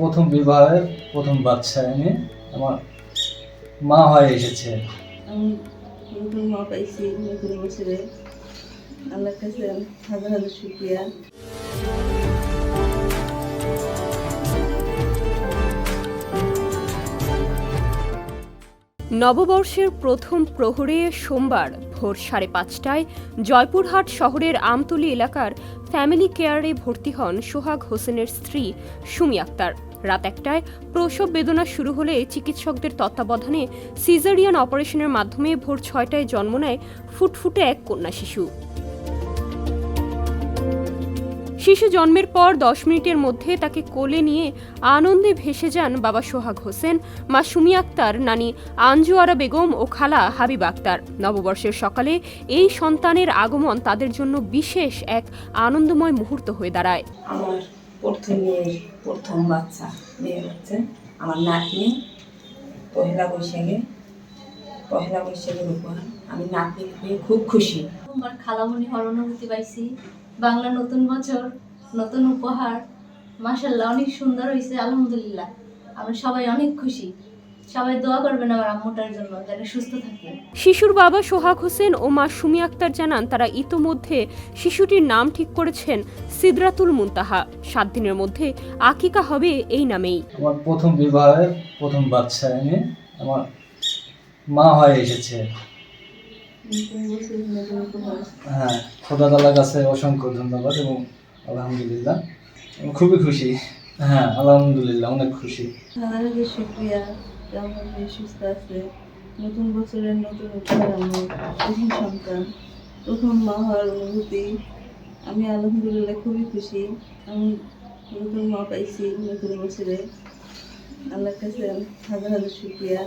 প্রথম বিবাহের প্রথম বাচ্চা এনে আমার মা হয়ে এসেছে। আমি নতুন মা পাইছি নতুন বছরে। আল্লাহর কাছে হাজার হাজার শুকরিয়া। নববর্ষের প্রথম প্রহরে সোমবার ভোর 5:30টায় জয়পুরহাট শহরের আমতলী এলাকার ফ্যামিলি কেয়ারে ভর্তি হন সোহাগ হোসেনের স্ত্রী সুমি আক্তার। রাত 1টায় প্রসব বেদনা শুরু হলে চিকিৎসকদের তত্ত্বাবধানে সিজারিয়ান অপারেশনের মাধ্যমে ভোর 6টায় জন্ম নেয় ফুটফুটে এক কন্যা শিশু। শিশু জন্মের পর 10 মিনিটের মধ্যে তাকে কোলে নিয়ে আনন্দে ভেসে যান বাবা সোহাগ হোসেন, মা সুমি আক্তার, নানি আঞ্জুয়ারা বেগম ও খালা হাবিব আক্তার। নববর্ষের সকালে এই সন্তানের আগমন তাদের জন্য বিশেষ এক আনন্দময় মুহূর্ত হয়ে দাঁড়ায়। আমার প্রথম বাচ্চা মেয়ে হচ্ছে আমার নাতনি। পহেলা বৈশাখের উপহার। আমি নাতনি পেয়ে খুব খুশি। আমার খালামণি হওয়ার অনুভূতি পাইছি। বাংলা নতুন বছর, নতুন উপহার, মাশাআল্লাহ অনেক সুন্দর হয়েছে। আলহামদুলিল্লাহ আমরা সবাই অনেক খুশি। সবাই দোয়া করবেন আমার আম্মুটার জন্য যেন সুস্থ থাকে। শিশুর বাবা সোহাগ হোসেন ও মা সুমি আক্তার জানান তারা ইতোমধ্যে শিশুটির নাম ঠিক করেছেন সিদরাতুল মুনতাহা। 7 দিনের মধ্যে আকিকা হবে এই নামেই। আমার প্রথম বিবাহের প্রথম বাচ্চা এনে আমার মা হয়ে এসেছে। নতুন বছরের নতুন উপহার। হ্যাঁ, খোদা তাআলার কাছে অসংখ্য ধন্যবাদ এবং আলহামদুলিল্লাহ আমি খুবই খুশি। হ্যাঁ, আলহামদুলিল্লাহ অনেক খুশি। হাজার হাজার শুকরিয়া যে আমার মেয়ে সুস্থ আছে। নতুন বছরের নতুন উপহার আমার প্রথম সন্তান, প্রথম মা হওয়ার অনুভূতি। আমি আলহামদুলিল্লাহ খুবই খুশি। আমি নতুন মা পাইছি নতুন বছরে। আল্লাহর কাছে হাজার হাজার শুকরিয়া।